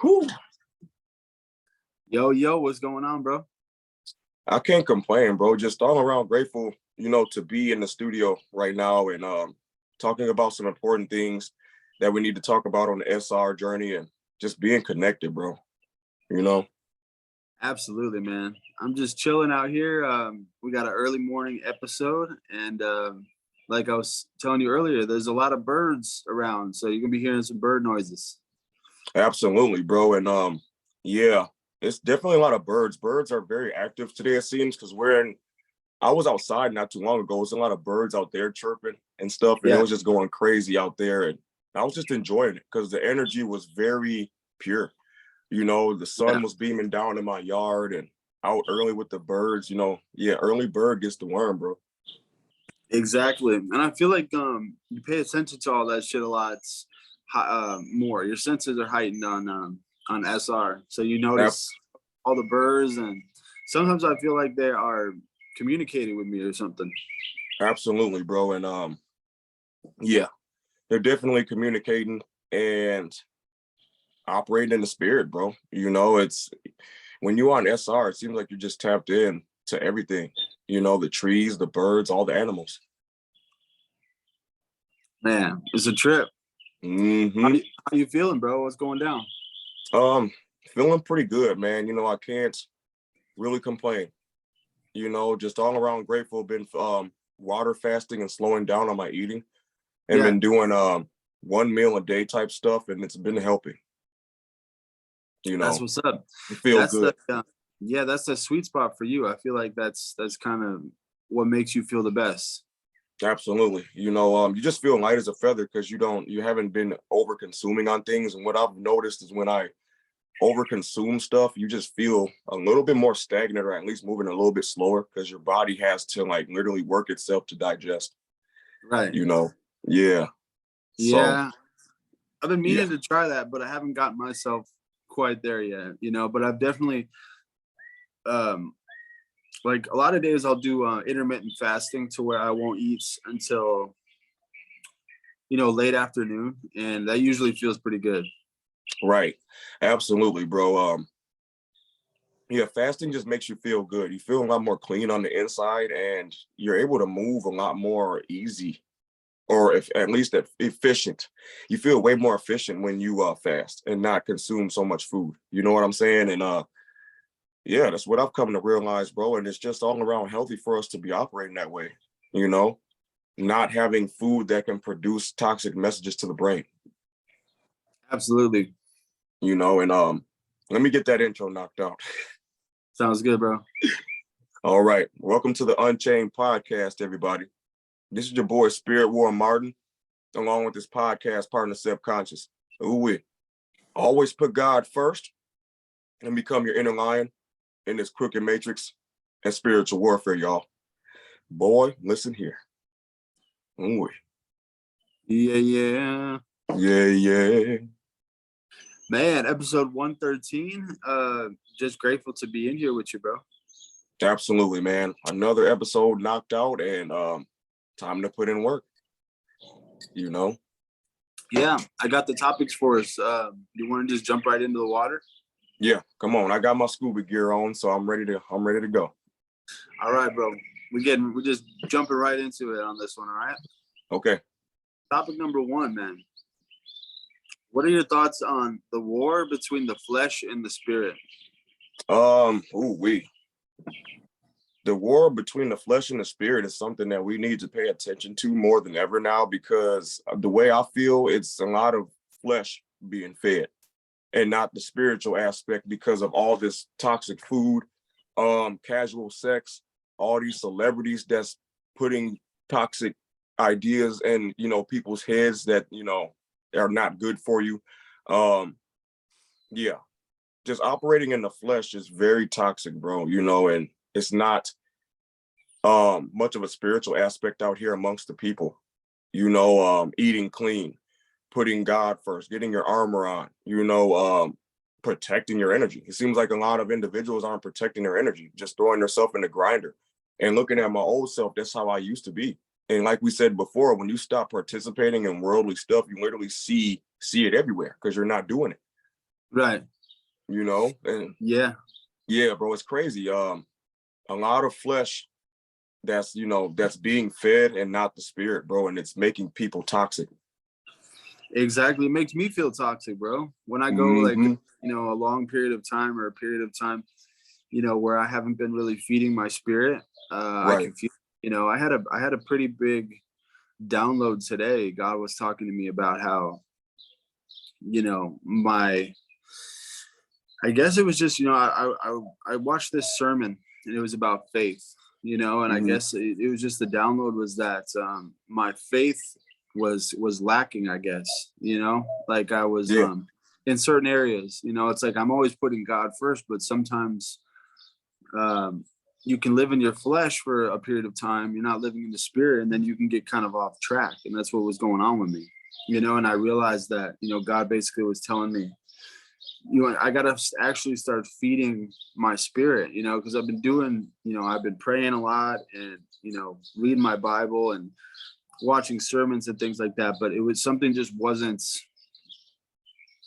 Whew. Yo, what's going on, bro? I can't complain, bro. Just all around grateful, to be in the studio right now and talking about some important things that we need to talk about on the SR journey and just being connected, bro. You know? Absolutely, man. I'm just chilling out here. We got an early morning episode, and like I was telling you earlier, there's a lot of birds around, so you're gonna be hearing some bird noises. Absolutely, bro. And yeah, it's definitely a lot of birds. Birds are very active today, it seems, because I was outside not too long ago. There's a lot of birds out there chirping and stuff, and it Yeah, was just going crazy out there. And I was just enjoying it because the energy was very pure. The yeah, sun was beaming down in my yard and out early with the birds. Yeah, early bird gets the worm, bro. exactly. And I feel like you pay attention to all that shit a lot more. Your senses are heightened on SR, so you Ab- notice all the birds, and sometimes I feel like they are communicating with me or something. Absolutely, bro. And yeah, they're definitely communicating and operating in the spirit, bro. It's when you're on SR, it seems like you're just tapped in to everything. The trees, the birds, all the animals. Man, it's a trip. Mm-hmm. How you feeling, bro? What's going down? Um, Feeling pretty good, man. I can't really complain. Just all around grateful. Been water fasting and slowing down on my eating, and Yeah, been doing one meal a day type stuff, and it's been helping. that's what's up. You feel That's good. the yeah, that's the sweet spot for you. I feel like that's kind of what makes you feel the best. Absolutely. You just feel light as a feather because you haven't been over consuming on things. And what I've noticed is when I over consume stuff, you just feel a little bit more stagnant or at least moving a little bit slower because your body has to like literally work itself to digest, Right. you know? Yeah. So, Yeah. I've been yeah. meaning to try that, but I haven't gotten myself quite there yet, but I've definitely um like a lot of days I'll do intermittent fasting to where I won't eat until late afternoon, and that usually feels pretty good. Right. Absolutely, bro. Yeah, fasting just makes you feel good. You feel a lot more clean on the inside and you're able to move a lot more easy or if at least efficient. You feel way more efficient when you fast and not consume so much food. You know what I'm saying? And yeah, that's what I've come to realize, bro. And it's just all around healthy for us to be operating that way, you know, not having food that can produce toxic messages to the brain, Absolutely. and let me get that intro knocked out. Sounds good, bro. All right. Welcome to the Unchained podcast, everybody. This is your boy SpiritWar Martin, along with this podcast partner, Subconscious. Who we always put God first and become your inner lion in this crooked matrix and spiritual warfare, y'all. Boy, listen here. Ooh. Yeah. Yeah. Man, episode 113. Just grateful to be in here with you, bro. Absolutely, man. Another episode knocked out and time to put in work, Yeah, I got the topics for us. You want to just jump right into the water? Yeah, come on. I got my scuba gear on, so I'm ready to go. All right, bro. We're just jumping right into it on this one, all right? Okay. Topic number 1, man. What are your thoughts on the war between the flesh and the spirit? The war between the flesh and the spirit is something that we need to pay attention to more than ever now because the way I feel, it's a lot of flesh being fed and not the spiritual aspect because of all this toxic food, casual sex, all these celebrities that's putting toxic ideas in, people's heads that, are not good for you. Yeah, just operating in the flesh is very toxic, bro, and it's not much of a spiritual aspect out here amongst the people, eating clean, putting God first, getting your armor on, protecting your energy. It seems like a lot of individuals aren't protecting their energy, just throwing themselves in the grinder. And looking at my old self, that's how I used to be. And like we said before, when you stop participating in worldly stuff, you literally see it everywhere because you're not doing it. Right. you know, and Yeah. yeah, bro, it's crazy. A lot of flesh that's, that's being fed and not the spirit, bro. And it's making people toxic. Exactly. It makes me feel toxic, bro. When I go like, Hmm. a long period of time or a period of time, where I haven't been really feeding my spirit, I Right. can feel, I had a pretty big download today. God was talking to me about how, my, I guess it was just, I watched this sermon and it was about faith, and I Hmm. guess it was just the download was that my faith was lacking, I guess, like I was Yeah. in certain areas, it's like I'm always putting God first, but sometimes um, you can live in your flesh for a period of time. You're not living in the spirit, and then you can get kind of off track. And that's what was going on with me, and I realized that, God basically was telling me, I got to actually start feeding my spirit, because I've been doing, I've been praying a lot and, reading my Bible and watching sermons and things like that. But it was something just wasn't,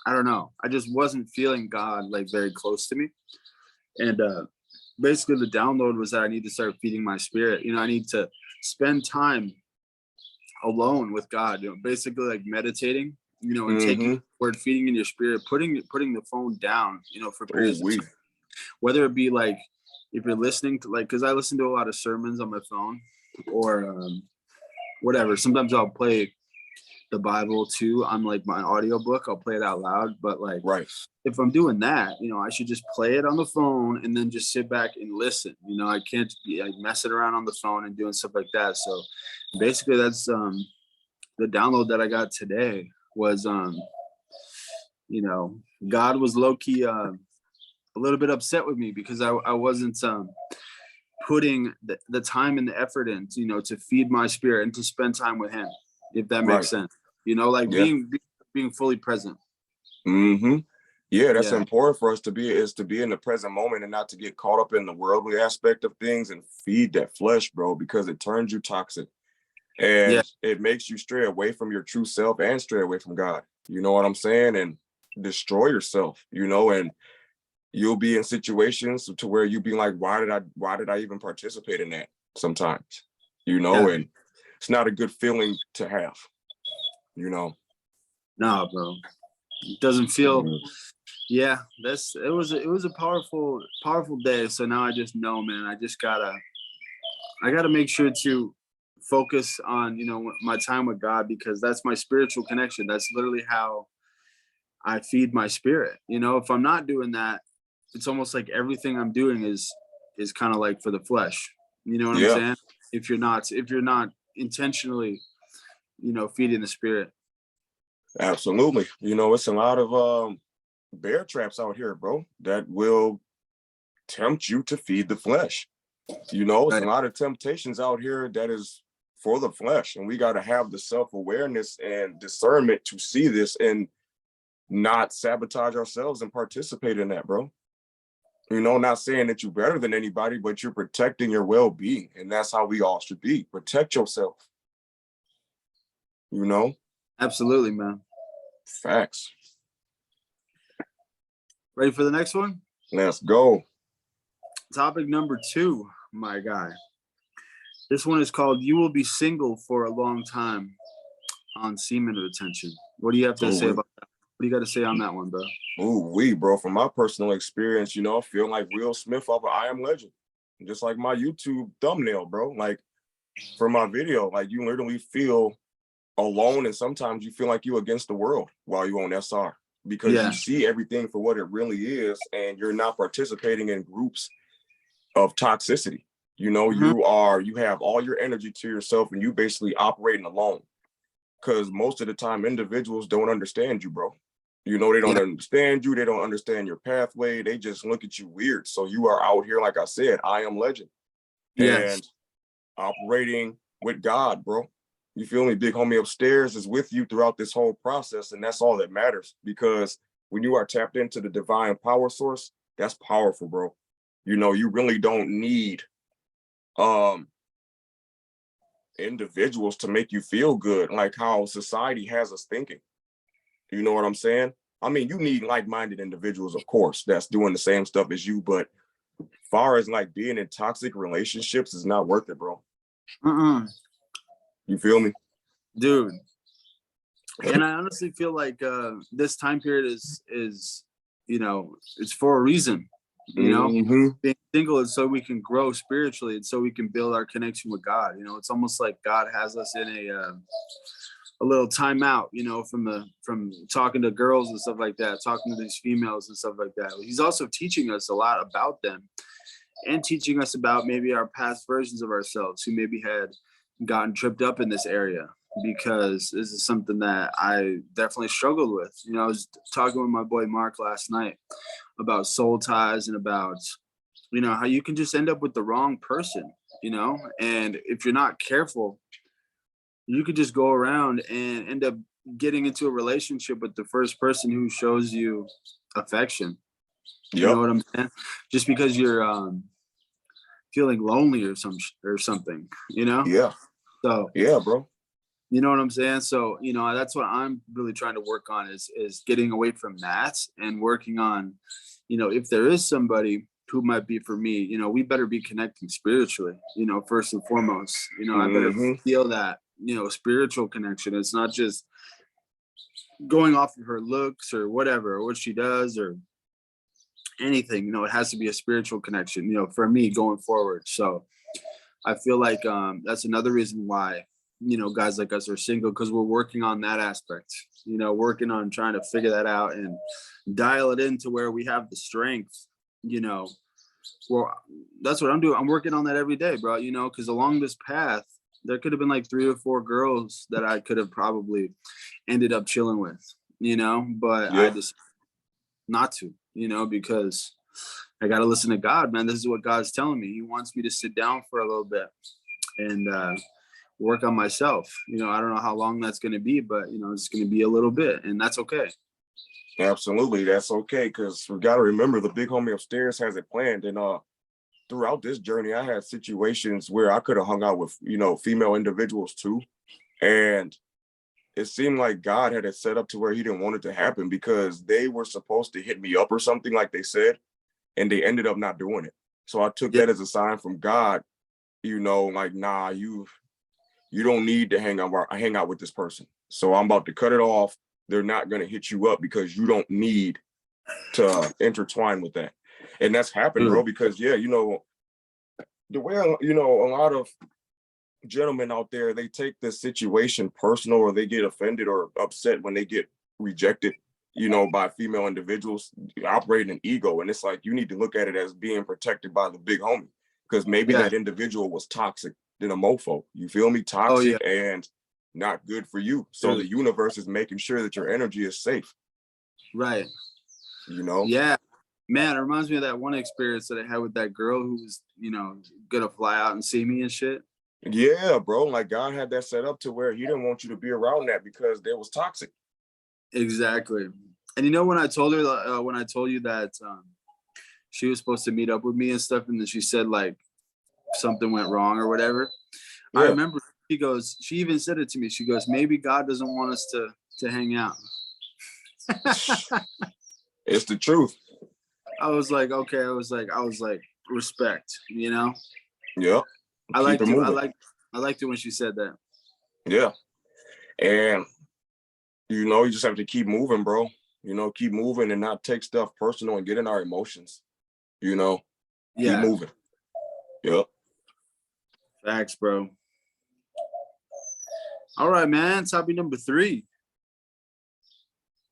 I don't know. I just wasn't feeling God like very close to me. And basically the download was that I need to start feeding my spirit. I need to spend time alone with God, basically like meditating, and taking Hmm. word, feeding in your spirit, putting the phone down, for Oh, periods of we. time. Whether it be like if you're listening to like, because I listen to a lot of sermons on my phone or whatever. Sometimes I'll play the Bible too on like my audiobook. I'll play it out loud. But like Right. if I'm doing that, I should just play it on the phone and then just sit back and listen. I can't be like messing around on the phone and doing stuff like that. So basically that's the download that I got today was God was low key a little bit upset with me because I wasn't putting the time and the effort in, to feed my spirit and to spend time with him, if that makes Right. sense. Like Yeah. being fully present. Hmm. Yeah, that's Yeah. important for us to be, is to be in the present moment and not to get caught up in the worldly aspect of things and feed that flesh, bro, because it turns you toxic Yeah. and it makes you stray away from your true self and stray away from God. You know what I'm saying? And destroy yourself, and you'll be in situations to where you be like, why did I even participate in that sometimes? Yeah. And it's not a good feeling to have, you know. Nah, bro. It doesn't feel. Mhm. Yeah. It was a powerful day. So now I just know, man. I gotta make sure to focus on my time with God, because that's my spiritual connection. That's literally how I feed my spirit. If I'm not doing that, it's almost like everything I'm doing is kind of like for the flesh. You know what I'm Yeah, saying? If you're not intentionally, feeding the spirit. absolutely. It's a lot of bear traps out here, bro, that will tempt you to feed the flesh. It's a Right. lot of temptations out here that is for the flesh, and we got to have the self-awareness and discernment to see this and not sabotage ourselves and participate in that, bro. Not saying that you're better than anybody, but you're protecting your well-being, and that's how we all should be. Protect yourself. you know Absolutely, man. Facts. Ready for the next one? Let's go. Topic number 2, my guy. This one is called "You Will Be Single for a Long Time" on semen retention. What do you have to say Ooh, about that? What do you got to say on that one, bro? bro. From my personal experience, I feel like Will Smith off of I Am Legend. Just like my YouTube thumbnail, bro. Like for my video, like you literally feel alone, and sometimes you feel like you against the world while you on SR, because you Yeah. see everything for what it really is, and you're not participating in groups of toxicity. Hmm. You have all your energy to yourself, and you basically operating alone. Because most of the time, individuals don't understand you, bro. They don't Yeah. understand you. They don't understand your pathway. They just look at you weird. So you are out here, like I said, I am legend, Yes. and operating with God, bro. You feel me? Big homie upstairs is with you throughout this whole process, and that's all that matters. Because when you are tapped into the divine power source, that's powerful, bro. You really don't need um individuals to make you feel good, like how society has us thinking. You know what I'm saying? I mean, you need like-minded individuals, of course, that's doing the same stuff as you, but far as like being in toxic relationships is not worth it, bro. You feel me? Dude. And I honestly feel like this time period is, you know, it's for a reason, you know. Being single is so we can grow spiritually and so we can build our connection with God. You know, it's almost like God has us in a little timeout, you know, from talking to girls and stuff like that, talking to these females and stuff like that. He's also teaching us a lot about them and teaching us about maybe our past versions of ourselves who maybe had gotten tripped up in this area, because this is something that I definitely struggled with. You know, I was talking with my boy Mark last night about soul ties and about, you know, how you can just end up with the wrong person, you know, and if you're not careful, you could just go around and end up getting into a relationship with the first person who shows you affection. You know what I'm saying? Just because you're feeling lonely or something, you know? Yeah. So yeah, bro. You know what I'm saying? So, you know, that's what I'm really trying to work on is getting away from that and working on, you know, if there is somebody who might be for me, you know, we better be connecting spiritually, you know, first and foremost. You know, I better feel that, you know, spiritual connection. It's not just going off of her looks or whatever, or what she does or anything. You know, it has to be a spiritual connection, you know, for me going forward. So I feel like that's another reason why, you know, guys like us are single, because we're working on that aspect, you know, working on trying to figure that out and dial it in to where we have the strength, you know. Well, that's what I'm doing. I'm working on that every day, bro, you know, because along this path, there could have been like 3 or 4 girls that I could have probably ended up chilling with, you know, but I just not to, you know, because I got to listen to God, man. This is what God's telling me. He wants me to sit down for a little bit and work on myself. You know, I don't know how long that's going to be, but, you know, it's going to be a little bit, and that's okay. Absolutely. That's okay. Because we got to remember the big homie upstairs has it planned. And throughout this journey, I had situations where I could have hung out with, you know, female individuals too. And it seemed like God had it set up to where he didn't want it to happen, because they were supposed to hit me up or something like they said, and they ended up not doing it. So I took that as a sign from God, you know, like, nah, you don't need to hang out with this person. So I'm about to cut it off. They're not going to hit you up because you don't need to intertwine with that. And that's happened, bro, because you know, the way, you know, a lot of gentlemen out there, they take this situation personal, or they get offended or upset when they get rejected, you know, by female individuals operating an ego. And it's like, you need to look at it as being protected by the big homie, because maybe that individual was toxic than a mofo. You feel me? Toxic and not good for you. So the universe is making sure that your energy is safe. Right. You know? Yeah. Man, it reminds me of that one experience that I had with that girl who was, you know, gonna fly out and see me and shit. Yeah, bro. Like, God had that set up to where he didn't want you to be around that because it was toxic. Exactly. And you know, when I told her, when I told you that she was supposed to meet up with me and stuff, and then she said like something went wrong or whatever. I remember she even said it to me. She goes, maybe God doesn't want us to hang out. It's the truth. I was like, okay. I was like, respect, you know? Yep. I liked it when she said that. Yeah. And, you know, you just have to keep moving, bro. You know, keep moving and not take stuff personal and get in our emotions. You know? Keep moving. Yep. Facts, bro. All right, man. Topic number 3.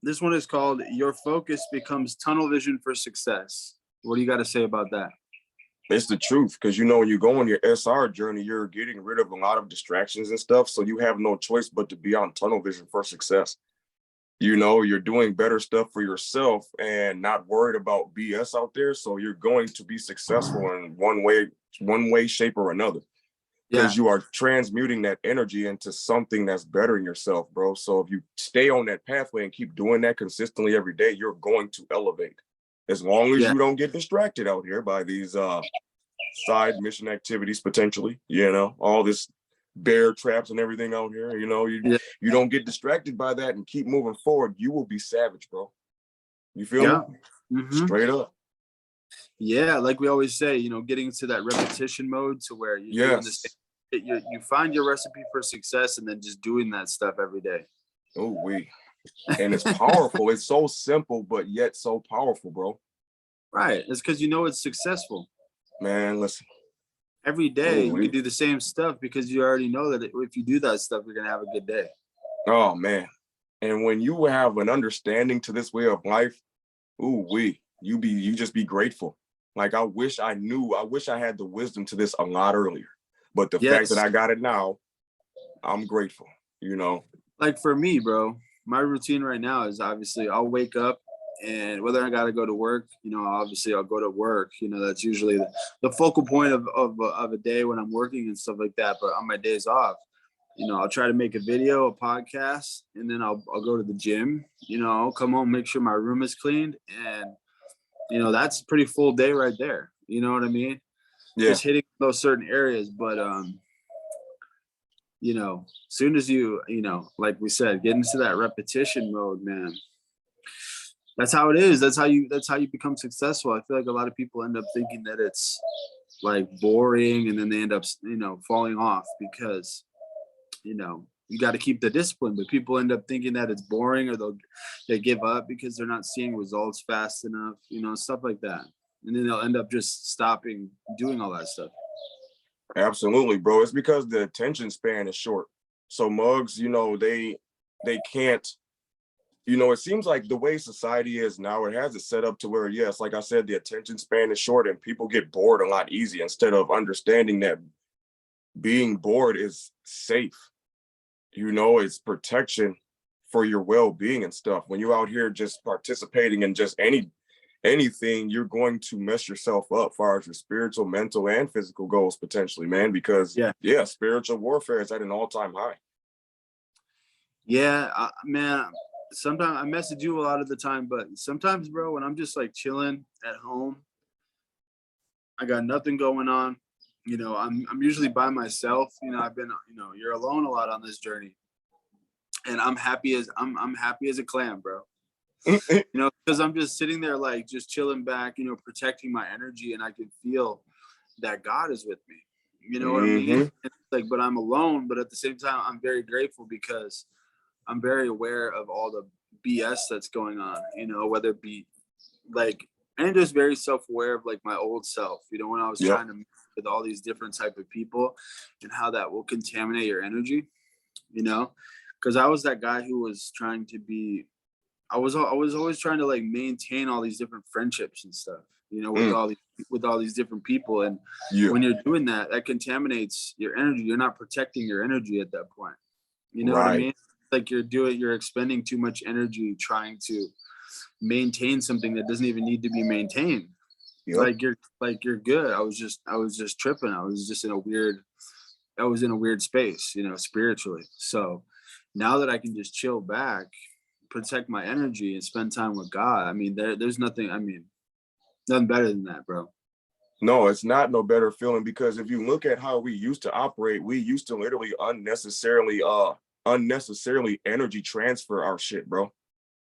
This one is called Your Focus Becomes Tunnel Vision for Success. What do you got to say about that? It's the truth, because, you know, when you go on your SR journey, you're getting rid of a lot of distractions and stuff. So you have no choice but to be on tunnel vision for success. You know, you're doing better stuff for yourself and not worried about BS out there. So you're going to be successful in one way, shape, or another. Because you are transmuting that energy into something that's bettering yourself, bro. So if you stay on that pathway and keep doing that consistently every day, you're going to elevate. As long as you don't get distracted out here by these side mission activities, potentially, you know, all this bear traps and everything out here, you know, you don't get distracted by that and keep moving forward, you will be savage, bro. You feel Yeah. me? Straight up. Yeah, like we always say, you know, getting to that repetition mode to where you're doing this, Yes. you find your recipe for success and then just doing that stuff every day. Oh, and it's powerful. It's so simple, but yet so powerful, bro. Right. It's because you know it's successful. Man, listen. Every day you Ooh-wee. can do the same stuff because you already know that if you do that stuff, you're gonna have a good day. Oh man. And when you have an understanding to this way of life, you just be grateful. Like I wish I had the wisdom to this a lot earlier. But the fact that Yes. I got it now, I'm grateful, you know. Like for me, bro, my routine right now is obviously I'll wake up, and whether I gotta go to work, you know, obviously I'll go to work. You know, that's usually the focal point of a day when I'm working and stuff like that. But on my days off, you know, I'll try to make a video, a podcast, and then I'll go to the gym. You know, I'll come home, make sure my room is cleaned, and you know, that's a pretty full day right there. You know what I mean? Yeah. Just hitting those certain areas. But you know, soon as you know, like we said, get into that repetition mode, man. That's how it is. That's how you become successful. I feel like a lot of people end up thinking that it's like boring, and then they end up, you know, falling off because, you know, you got to keep the discipline, but people end up thinking that it's boring, or they give up because they're not seeing results fast enough, you know, stuff like that. And then they'll end up just stopping doing all that stuff. Absolutely, bro. It's because the attention span is short. So mugs, you know, they can't, you know, it seems like the way society is now, it has it set up to where, yes, like I said, the attention span is short and people get bored a lot easier instead of understanding that being bored is safe. You know, it's protection for your well-being and stuff. When you're out here just participating in just anything, you're going to mess yourself up as far as your spiritual, mental, and physical goals potentially, man, because yeah, spiritual warfare is at an all-time high. Yeah, man, sometimes I message you a lot of the time, but sometimes, bro, when I'm just like chilling at home, I got nothing going on. You know, I'm usually by myself. You know, I've been, you know, you're alone a lot on this journey, and I'm happy as a clam, bro. You know, because I'm just sitting there like just chilling back, you know, protecting my energy, and I can feel that God is with me. You know what I mean? It's like, but I'm alone, but at the same time, I'm very grateful because I'm very aware of all the BS that's going on, you know, whether it be like, and just very self-aware of like my old self, you know, when I was trying to mix with all these different type of people and how that will contaminate your energy, you know, because I was that guy who was trying to be, I was always trying to like maintain all these different friendships and stuff, you know, with all these different people. And when you're doing that, that contaminates your energy. You're not protecting your energy at that point. You know what I mean? Like you're expending too much energy trying to maintain something that doesn't even need to be maintained. Like you're good. I was just tripping. I was in a weird space, you know, spiritually. So now that I can just chill back, protect my energy, and spend time with God, I mean, there's nothing better than that, bro. No, it's not no better feeling, because if you look at how we used to operate, we used to literally unnecessarily energy transfer our shit, bro.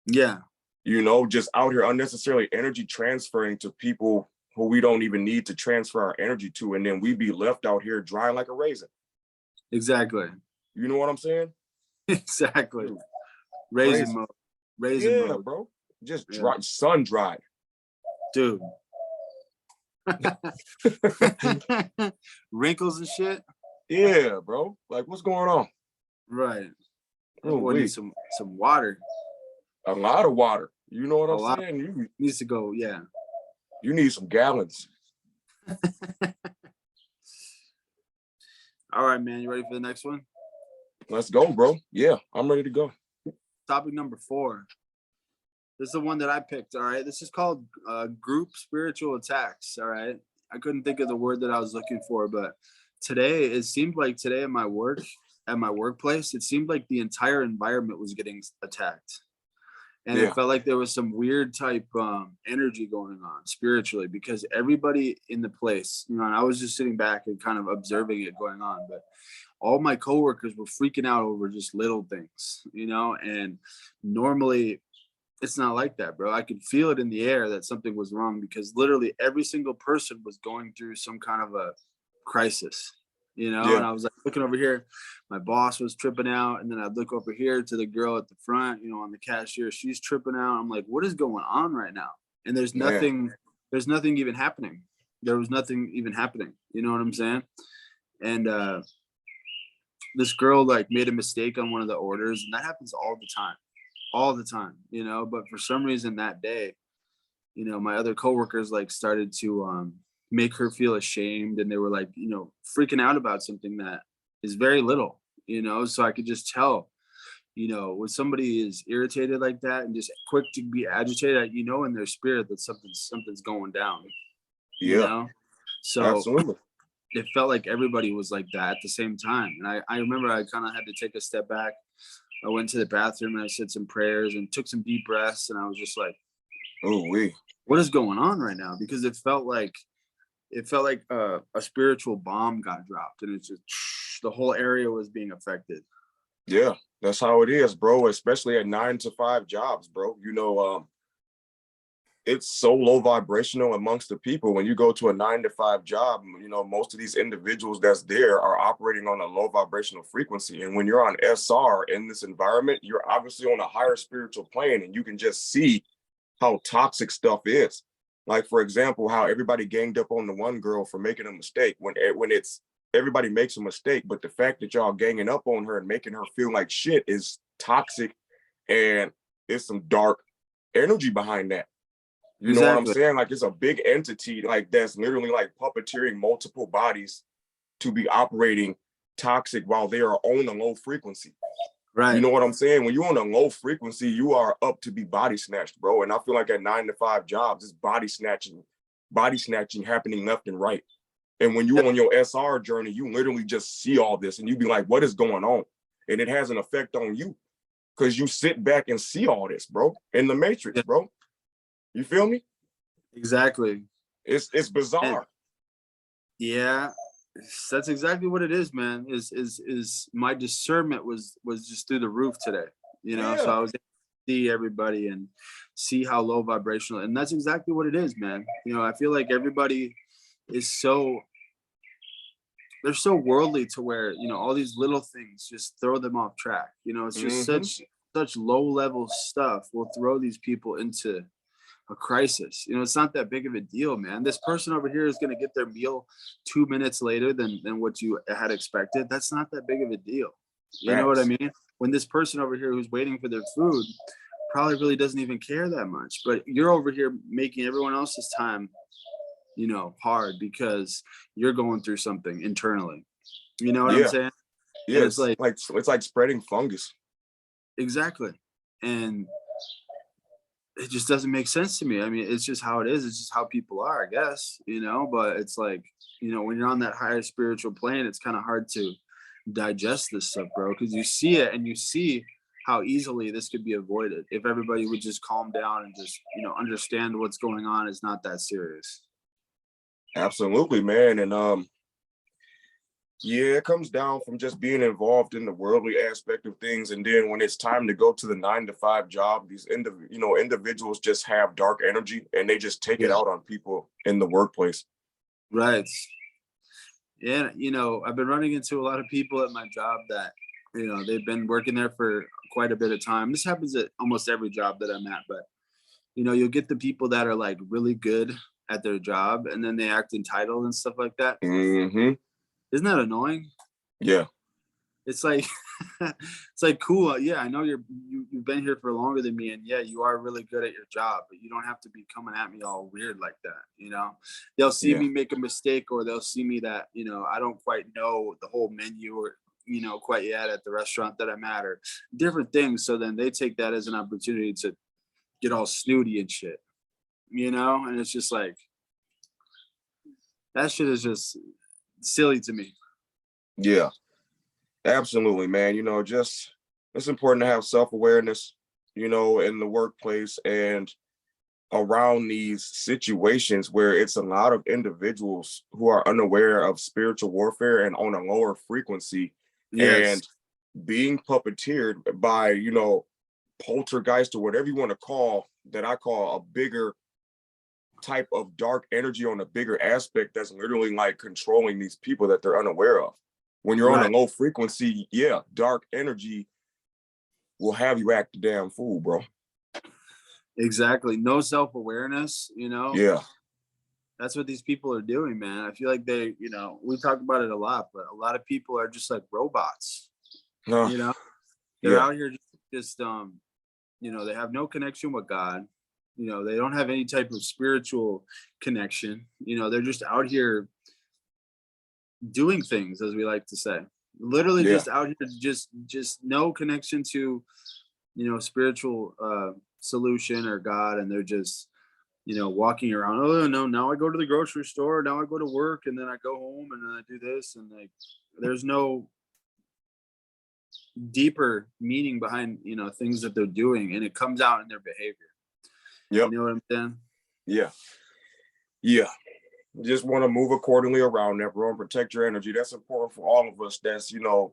Yeah. You know, just out here unnecessarily energy transferring to people who we don't even need to transfer our energy to, and then we be left out here dry like a raisin. Exactly. You know what I'm saying? Exactly. Dude, raisin mode. Raisin mode, bro. Just dry, sun dried. Dude. Wrinkles and shit. Yeah, bro. Like, what's going on? Right. Boy needs some water. A lot of water. You know what I'm saying? You needs to go. Yeah. You need some gallons. All right, man. You ready for the next one? Let's go, bro. Yeah, I'm ready to go. Topic number 4. This is the one that I picked. All right. This is called group spiritual attacks. All right. I couldn't think of the word that I was looking for, but today it seemed like at my workplace, it seemed like the entire environment was getting attacked. And it felt like there was some weird type energy going on spiritually, because everybody in the place, you know, and I was just sitting back and kind of observing it going on, but all my coworkers were freaking out over just little things, you know, and normally it's not like that, bro. I could feel it in the air that something was wrong because literally every single person was going through some kind of a crisis, you know? Yeah, And I was like looking over here, my boss was tripping out. And then I'd look over here to the girl at the front, you know, on the cashier, she's tripping out. I'm like, what is going on right now? And man. there's nothing even happening. There was nothing even happening. You know what I'm saying? And this girl like made a mistake on one of the orders, and that happens all the time, you know. But for some reason that day, you know, my other coworkers like started to make her feel ashamed, and they were like, you know, freaking out about something that is very little, you know. So I could just tell, you know, when somebody is irritated like that and just quick to be agitated, you know, in their spirit that something's going down, you Yeah, know. So absolutely. it felt like everybody was like that at the same time. And I remember I kind of had to take a step back. I went to the bathroom and I said some prayers and took some deep breaths. And I was just like, Oh, we. what is going on right now? Because it felt like a spiritual bomb got dropped, and it's just the whole area was being affected. Yeah, that's how it is, bro. Especially at 9 to 5 jobs, bro. It's so low vibrational amongst the people. When you go to a 9 to 5 job, you know, most of these individuals that's there are operating on a low vibrational frequency. And when you're on SR in this environment, you're obviously on a higher spiritual plane, and you can just see how toxic stuff is. Like, for example, how everybody ganged up on the one girl for making a mistake when it's everybody makes a mistake, but the fact that y'all ganging up on her and making her feel like shit is toxic, and it's some dark energy behind that. You know what I'm Exactly. saying? Like, it's a big entity like that's literally like puppeteering multiple bodies to be operating toxic while they are on a low frequency. You Right. know what I'm saying? When you're on a low frequency, you are up to be body snatched, bro. And I feel like at 9 to 5 jobs, it's body snatching happening left and right. And when you're on your SR journey, you literally just see all this and you be like, what is going on? And it has an effect on you because you sit back and see all this, bro, in the matrix, Yeah, bro. You feel me? exactly. It's And bizarre. yeah, that's exactly what it is, man. Is my discernment was just through the roof today, you know. So Yeah. I was able to see everybody and see how low vibrational, and that's exactly what it is, man. You know, I feel like everybody is so they're so worldly to where, you know, all these little things just throw them off track. You know, it's just Mm-hmm. such low level stuff will throw these people into a crisis. You know, it's not that big of a deal, man. This person over here is going to get their meal 2 minutes later than what you had expected. That's not that big of a deal. You know what I Facts. mean? When this person over here who's waiting for their food probably really doesn't even care that much, but you're over here making everyone else's time, you know, hard because you're going through something internally. You know what I'm Yeah. saying? Yeah. And it's like, It's like spreading fungus. exactly. And it just doesn't make sense to me. I mean, it's just how it is. It's just how people are, I guess, you know, but it's like, you know, when you're on that higher spiritual plane, it's kind of hard to digest this stuff, bro, because you see it and you see how easily this could be avoided if everybody would just calm down and just, you know, understand what's going on is not that serious. Absolutely, man. And yeah, it comes down from just being involved in the worldly aspect of things, and then when it's time to go to the 9 to 5 job, these individuals just have dark energy, and they just take it Yeah. out on people in the workplace. Right. Yeah. You know, I've been running into a lot of people at my job that, you know, they've been working there for quite a bit of time. This happens at almost every job that I'm at, but you know, you'll get the people that are like really good at their job and then they act entitled and stuff like that. Mm-hmm. Isn't that annoying? Yeah. It's like it's like cool. Yeah, I know you've been here for longer than me, and yeah, you are really good at your job, but you don't have to be coming at me all weird like that. You know, they'll see Yeah. me make a mistake, or they'll see me that, you know, I don't quite know the whole menu or, you know, quite yet at the restaurant that I'm at, or different things. So then they take that as an opportunity to get all snooty and shit. You know, and it's just like that shit is just silly to me. Yeah. Absolutely, man. Just it's important to have self-awareness, in the workplace and around these situations where it's a lot of individuals who are unaware of spiritual warfare and on a lower frequency Yes. and being puppeteered by, poltergeist or whatever you want to call that, I call a bigger type of dark energy on a bigger aspect that's literally like controlling these people that they're unaware of. When you're on a low frequency, yeah, dark energy will have you act a damn fool, bro. Exactly. No self-awareness, you know. Yeah. That's what these people are doing, man. I feel like they, you know, we talk about it a lot, but a lot of people are just like robots. You know, they're out here just you know, they have no connection with God. You know, they don't have any type of spiritual connection. You know, they're just out here doing things, as we like to say. Literally just out here, just no connection to, you know, spiritual solution or God, and they're just, you know, walking around. Oh no, now I go to the grocery store, now I go to work, and then I go home and then I do this, and like there's no deeper meaning behind, you know, things that they're doing, and it comes out in their behavior. Yep. You know what I'm saying? Yeah. Yeah. Just want to move accordingly around that, bro, and protect your energy. That's important for all of us that's, you know,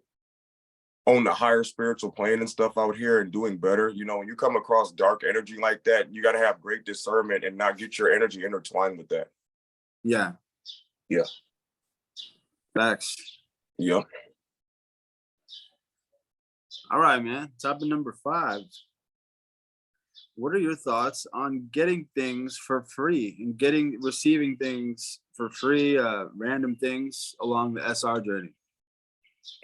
on the higher spiritual plane and stuff out here and doing better. You know, when you come across dark energy like that, you got to have great discernment and not get your energy intertwined with that. Yeah. Yeah. Facts. Yeah. All right, man. Topic number 5. What are your thoughts on getting things for free and receiving things for free, random things along the SR journey?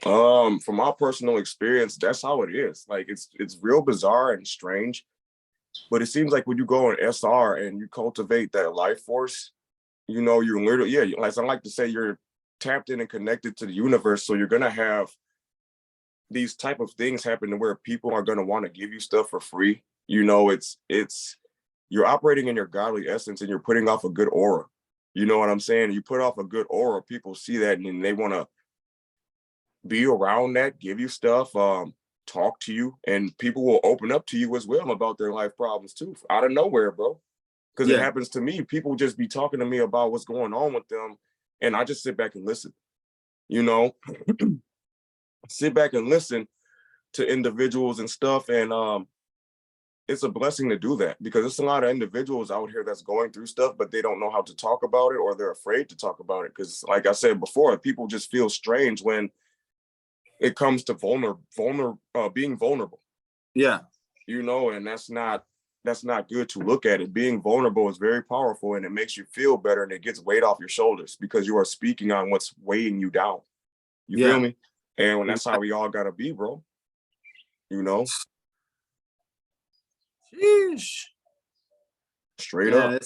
From my personal experience, that's how it is. Like it's real bizarre and strange, but it seems like when you go on SR and you cultivate that life force, you know, you're literally, yeah, like I like to say, you're tapped in and connected to the universe. So you're gonna have these type of things happen to where people are gonna want to give you stuff for free. You know, it's you're operating in your godly essence and you're putting off a good aura. You know what I'm saying? You put off a good aura, people see that and they want to be around that, give you stuff, talk to you, and people will open up to you as well about their life problems too, out of nowhere, bro. Because it happens to me. People just be talking to me about what's going on with them, and I just sit back and listen. You know, sit back and listen to individuals and stuff, and it's a blessing to do that because there's a lot of individuals out here that's going through stuff, but they don't know how to talk about it or they're afraid to talk about it. Because, like I said before, people just feel strange when it comes to being vulnerable. Yeah. You know, and that's not good to look at it. Being vulnerable is very powerful and it makes you feel better and it gets weight off your shoulders because you are speaking on what's weighing you down. You feel me? And when that's how we all gotta be, bro. You know? Sheesh. Straight up.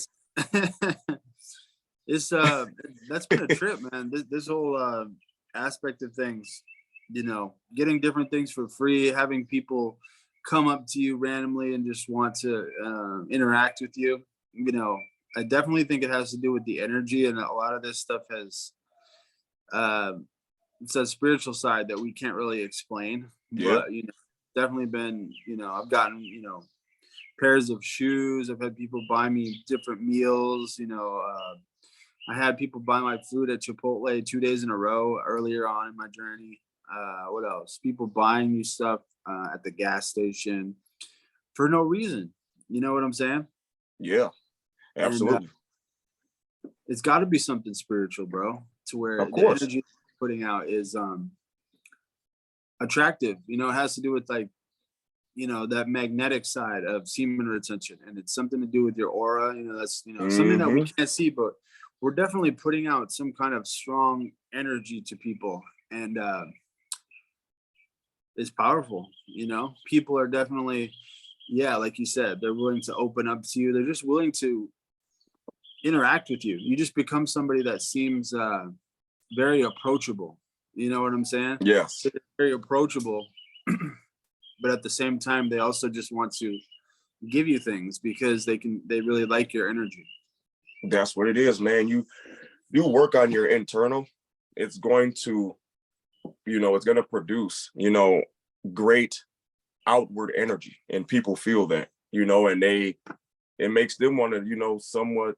It's that's been a trip, man. This whole aspect of things, you know, getting different things for free, having people come up to you randomly and just want to interact with you. You know, I definitely think it has to do with the energy, and a lot of this stuff has it's a spiritual side that we can't really explain. Yeah. But you know, definitely been, you know, I've gotten, you know, pairs of shoes. I've had people buy me different meals. You know, I had people buy my food at Chipotle 2 days in a row earlier on in my journey. What else? People buying me stuff at the gas station for no reason. You know what I'm saying? Yeah, absolutely. And it's got to be something spiritual, bro, to where Of the course. energy putting out is attractive. You know, it has to do with, like, you know, that magnetic side of semen retention, and it's something to do with your aura. You know, that's, you know, something that we can't see, but we're definitely putting out some kind of strong energy to people, and it's powerful. You know, people are definitely, yeah, like you said, they're willing to open up to you. They're just willing to interact with you. You just become somebody that seems very approachable. You know what I'm saying? Yes. They're very approachable, but at the same time, they also just want to give you things because they really like your energy. That's what it is, man. You work on your internal, it's going to, you know, it's going to produce, you know, great outward energy, and people feel that, you know, and it makes them want to, you know, somewhat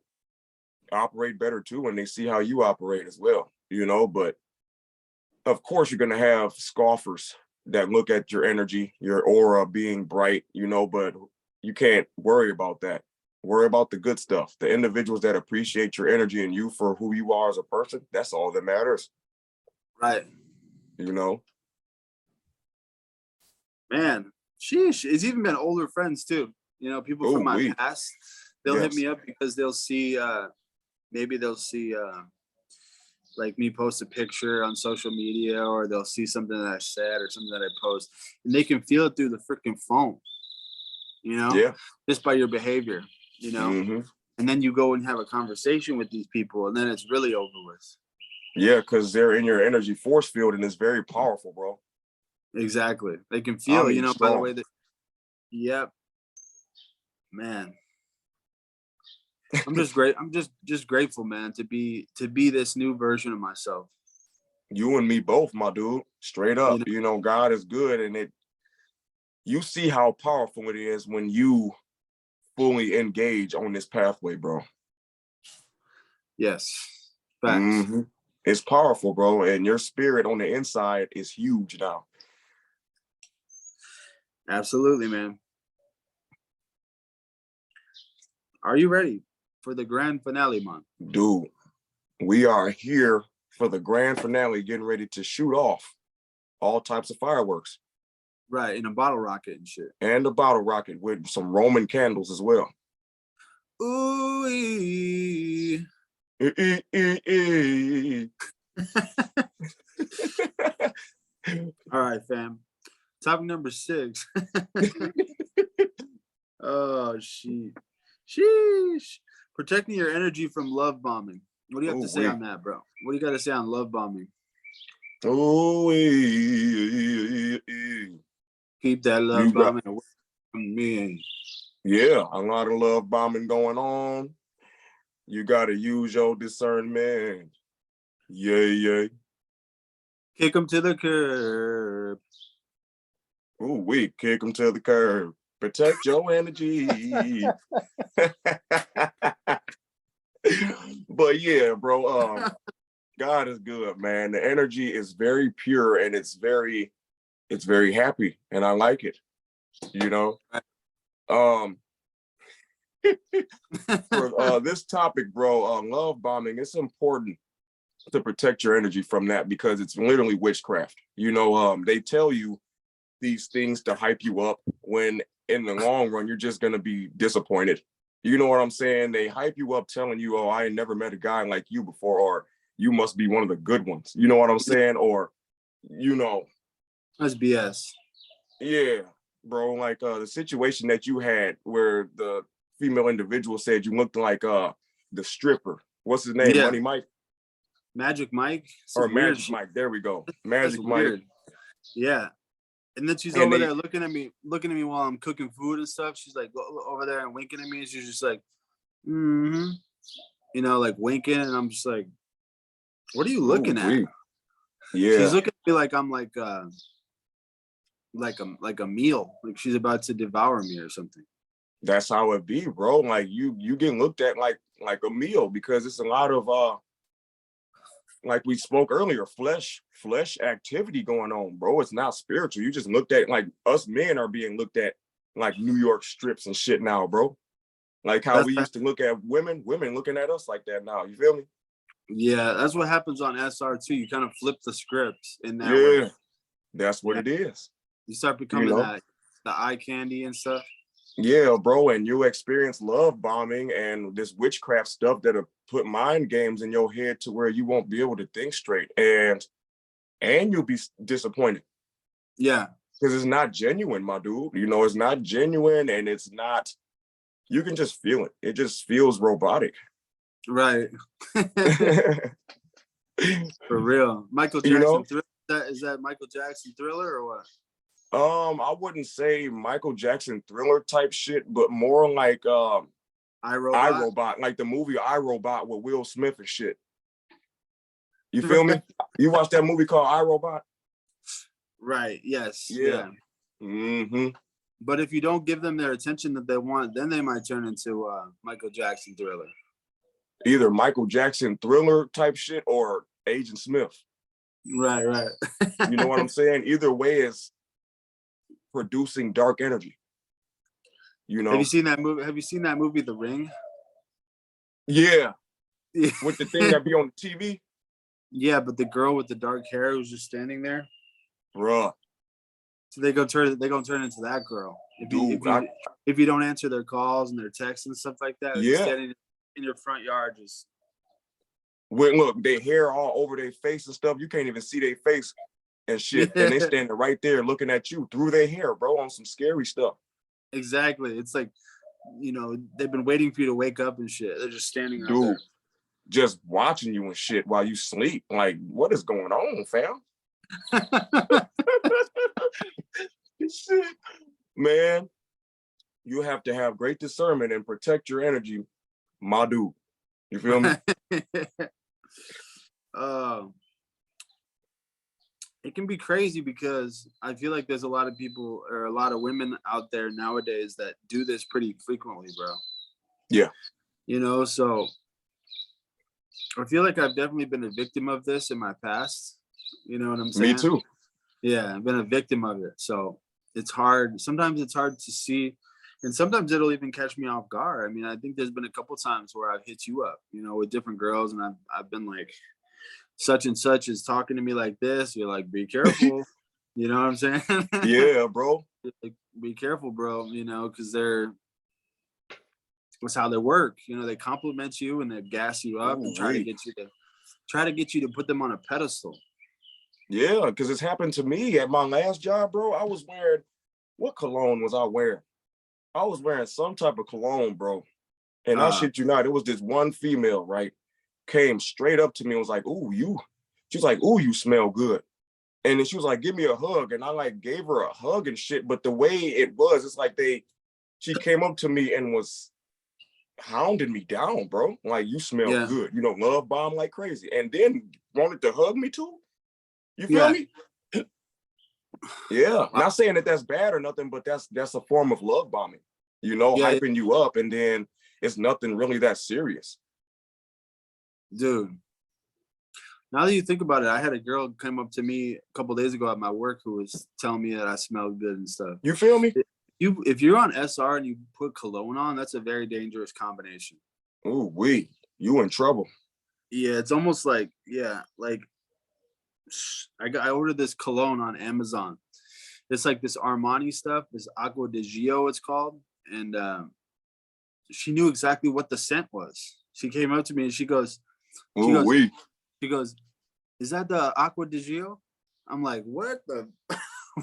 operate better too, and they see how you operate as well, you know. But of course you're going to have scoffers, that look at your energy, your aura being bright, you know, but you can't worry about that. Worry about the good stuff. The individuals that appreciate your energy and you for who you are as a person, that's all that matters. Right. You know? Man, sheesh. It's even been older friends too. You know, people from my past, they'll hit me up because they'll see maybe they'll see like me post a picture on social media, or they'll see something that I said or something that I post, and they can feel it through the freaking phone, you know, just by your behavior, you know. And then you go and have a conversation with these people, and then it's really over with. Yeah, because they're in your energy force field, and it's very powerful, bro. Exactly. They can feel, you know, by the way that, yep. Man. I'm just great. I'm just grateful, man, to be this new version of myself. You and me both, my dude. Straight up. You know, God is good, and you see how powerful it is when you fully engage on this pathway, bro. Yes. Facts. It's powerful, bro, and your spirit on the inside is huge now. Absolutely, man. Are you ready for the grand finale, man? Dude, we are here for the grand finale, getting ready to shoot off all types of fireworks. Right, in a bottle rocket and shit. And a bottle rocket with some Roman candles as well. Ooh. All right, fam. Topic number 6. Oh, shit. Sheesh. Protecting your energy from love bombing. What do you have to say on that, bro? What do you got to say on love bombing? Oh, keep that love bombing away from me. Yeah, a lot of love bombing going on. You got to use your discernment. Yeah. Kick them to the curb. Ooh, we kick them to the curb. Protect your energy. But yeah, bro, God is good, man. The energy is very pure, and it's very happy, and I like it, you know. For this topic, bro, love bombing, it's important to protect your energy from that, because it's literally witchcraft. You know, they tell you these things to hype you up, when in the long run you're just gonna be disappointed. You know what I'm saying? They hype you up telling you, oh, I ain't never met a guy like you before, or you must be one of the good ones. You know what I'm saying? Or, you know. That's BS. Yeah, bro. Like the situation that you had where the female individual said you looked like the stripper. What's his name? Money Mike? Magic Mike? Or Magic Mike. There we go. Magic Mike. Weird. Yeah. And then she's over there looking at me while I'm cooking food and stuff. She's like over there and winking at me. And she's just like, you know, like winking. And I'm just like, what are you looking at? Yeah. She's looking at me like I'm like a meal. Like she's about to devour me or something. That's how it be, bro. Like you get looked at like a meal, because it's a lot of like we spoke earlier, flesh activity going on, bro. It's not spiritual. You just looked at, like, us men are being looked at like New York strips and shit now, bro. Like how we used to look at women looking at us like that now. You feel me? Yeah, that's what happens on SR too. You kind of flip the script in that way. That's what it is. You start becoming the eye candy and stuff. Yeah, bro, and you experience love bombing and this witchcraft stuff that'll put mind games in your head to where you won't be able to think straight, and you'll be disappointed. Yeah, because it's not genuine, my dude. You know, it's not genuine, and it's not. You can just feel it. It just feels robotic. Right. For real, Michael Jackson. You know? Is that Michael Jackson Thriller or what? I wouldn't say Michael Jackson Thriller type shit, but more like iRobot, like the movie iRobot with Will Smith and shit. You feel me? You watched that movie called iRobot? Right. Yes. Yeah. But if you don't give them their attention that they want, then they might turn into Michael Jackson Thriller. Either Michael Jackson Thriller type shit or Agent Smith. Right. You know what I'm saying? Either way is producing dark energy. You Have you know? seen that movie? Have you seen that movie, The Ring? Yeah. Yeah. With the thing that be on the TV. Yeah, but the girl with the dark hair who's just standing there. Bruh. So they gonna turn into that girl. Dude, If you don't answer their calls and their texts and stuff like that, just yeah. standing in your front yard, just When look, their hair all over their face and stuff, you can't even see their face and shit. yeah, And they standing right there looking at you through their hair, bro, on some scary stuff. exactly. It's like, they've been waiting for you to wake up and shit. They're just standing out Dude, just watching you and shit while you sleep. Like, what is going on, fam? there. Shit. Man, you have to have great discernment and protect your energy, my dude. You feel me? It can be crazy because I feel like there's a lot of people or a lot of women out there nowadays that do this pretty frequently, bro. Yeah. So I feel like I've definitely been a victim of this in my past. You know what I'm saying? Me too. Yeah, I've been a victim of it. So it's hard. Sometimes it's hard to see. And sometimes it'll even catch me off guard. I mean, I think there's been a couple times where I've hit you up, with different girls, and I've been like, such and such is talking to me like this. You're like, be careful. You know what I'm saying? Yeah, bro. Like, be careful, bro. Because that's how they work. They compliment you and they gas you up and try to get you to put them on a pedestal. Yeah, because it's happened to me at my last job, bro. I was wearing, what cologne was I wearing? I was wearing some type of cologne, bro. And I shit you not, it was this one female, right? Came straight up to me and was like, she's like, ooh, you smell good. And then she was like, give me a hug. And I like gave her a hug and shit. But the way it was, it's like she came up to me and was hounding me down, bro. Like, you smell good, love bomb like crazy. And then wanted to hug me too. You feel me? Yeah. Not saying that that's bad or nothing, but that's a form of love bombing, hyping you up, and then it's nothing really that serious. Dude, now that you think about it, I had a girl come up to me a couple days ago at my work who was telling me that I smelled good and stuff. You feel me? If you're on SR and you put cologne on, that's a very dangerous combination. Ooh, you in trouble. Yeah, it's almost like, I ordered this cologne on Amazon. It's like this Armani stuff, this Acqua di Gio it's called. And she knew exactly what the scent was. She came up to me and she goes, is that the Acqua di Gio? I'm like, what the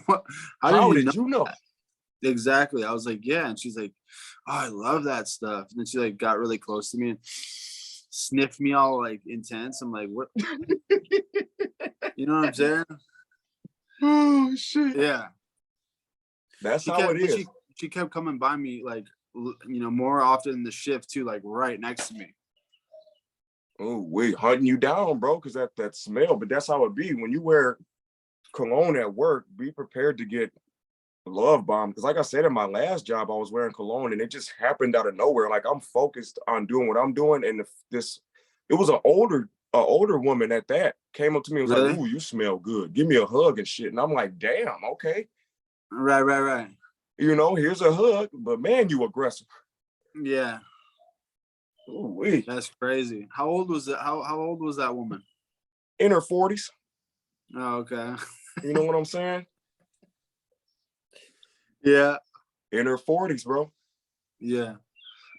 what? How did you know? Exactly. I was like, yeah. And she's like, oh, I love that stuff. And then she like got really close to me and sniffed me all like intense. I'm like, what? You know what I'm saying? Oh shit. Yeah. That's how it is. She kept coming by me like, more often in the shift too, like right next to me. Oh, hunting you down, bro, because that smell. But that's how it be. When you wear cologne at work, be prepared to get love bombed. Because like I said, in my last job, I was wearing cologne and it just happened out of nowhere. Like, I'm focused on doing what I'm doing. And it was an older woman at that came up to me and was like, ooh, you smell good. Give me a hug and shit. And I'm like, damn, okay. Right. Here's a hug, but man, you aggressive. Yeah. Ooh, that's crazy. How old was it? How old was that woman? In her 40s. Oh, okay. You know what I'm saying? Yeah. In her 40s, bro. Yeah.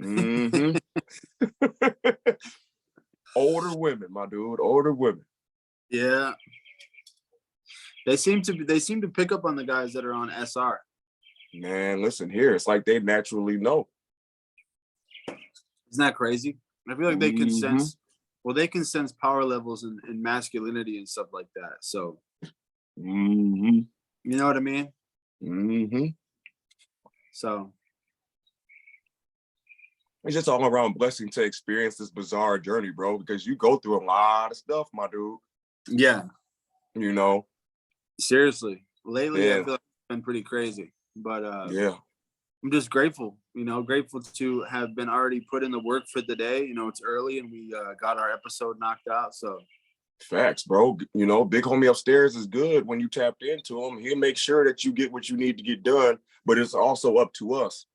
Mm-hmm. Older women, my dude. Older women. Yeah. They seem to pick up on the guys that are on SR. Man, listen here. It's like they naturally know. Isn't that crazy? I feel like they can sense. Well, they can sense power levels and masculinity and stuff like that. So, you know what I mean? So, it's just all around blessing to experience this bizarre journey, bro. Because you go through a lot of stuff, my dude. Yeah. Seriously. Lately, I feel like it's been pretty crazy. But I'm just grateful, grateful to have been already put in the work for the day. It's early and we got our episode knocked out. So Facts, bro. You know, big homie upstairs is good when you tapped into him. He'll make sure that you get what you need to get done, but it's also up to us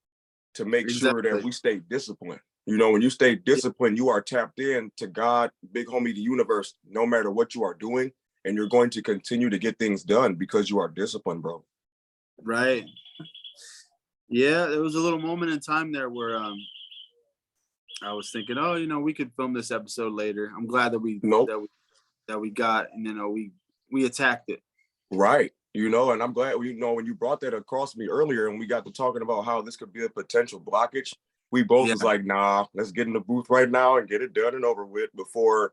to make sure that Exactly. we stay disciplined. You know, when you stay disciplined, you are tapped in to God, big homie, the universe, no matter what you are doing, and you're going to continue to get things done because you are disciplined, bro. Right. Yeah, there was a little moment in time there where I was thinking, oh, we could film this episode later. I'm glad that we Nope. that we got, and we attacked it. Right. You know, and I'm glad, when you brought that across me earlier and we got to talking about how this could be a potential blockage, we both was like, nah, let's get in the booth right now and get it done and over with before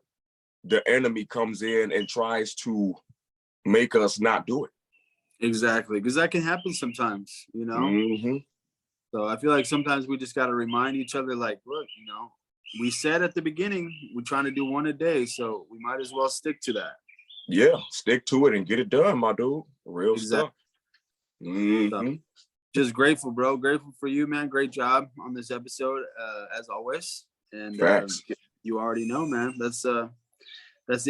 the enemy comes in and tries to make us not do it. Exactly, because that can happen sometimes, Mm-hmm. So I feel like sometimes we just got to remind each other, like, look, we said at the beginning we're trying to do one a day, so we might as well stick to that. Yeah, stick to it and get it done, my dude. Real Exactly. stuff. Mm-hmm. So, just grateful, bro. Grateful for you, man. Great job on this episode, as always. And Facts. you already know, man. That's the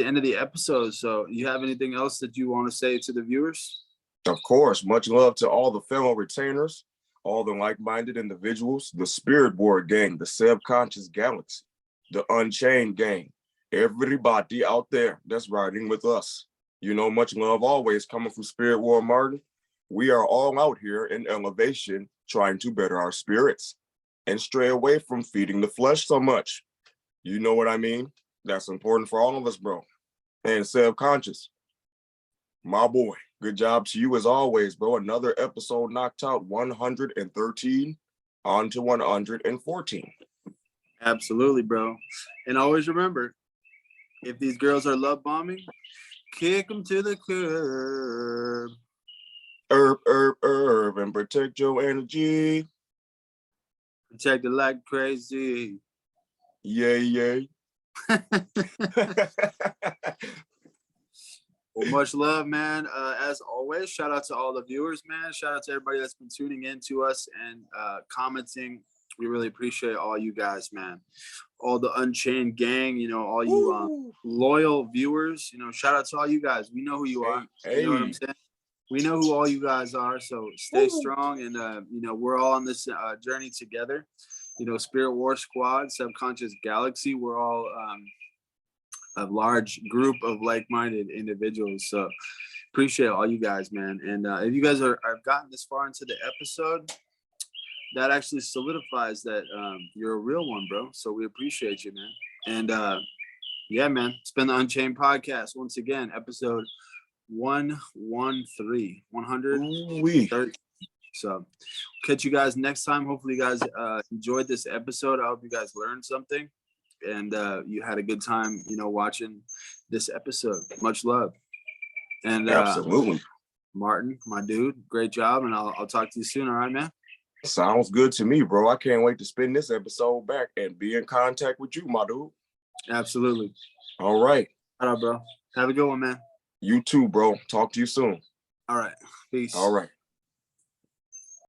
end of the episode. So, you have anything else that you want to say to the viewers? Of course, much love to all the fellow retainers, all the like-minded individuals, the SpiritWar gang, the subconscious galaxy, the Unchained gang, everybody out there that's riding with us. You know, much love always coming from SpiritWar Martin. We are all out here in elevation, trying to better our spirits and stray away from feeding the flesh so much. You know what I mean? That's important for all of us, bro. And subconscious, my boy, good job to you as always, bro. Another episode knocked out 113 on to 114. Absolutely, bro. And always remember, if these girls are love bombing, kick them to the curb. Herb, and protect your energy. Protect it like crazy. Yay. Well, much love, man. As always, shout out to all the viewers, man. Shout out to everybody that's been tuning in to us and commenting. We really appreciate all you guys, man. All the Unchained gang, all you loyal viewers, shout out to all you guys. We know who you are. You know what I'm saying? We know who all you guys are. So stay strong. And, we're all on this journey together. SpiritWar Squad, Subconscious Galaxy, we're all a large group of like-minded individuals. So appreciate all you guys, man. And if you guys have gotten this far into the episode, that actually solidifies that you're a real one, bro. So we appreciate you, man. And yeah, man, it's been the Unchained podcast once again, episode 113. So catch you guys next time. Hopefully you guys enjoyed this episode. I hope you guys learned something and you had a good time, watching this episode. Much love. And absolutely, Martin, my dude, great job. And I'll talk to you soon. All right, man. Sounds good to me, bro. I can't wait to spin this episode back and be in contact with you, my dude. Absolutely. All right. All right, bro. Have a good one, man. You too, bro. Talk to you soon. All right. Peace. All right.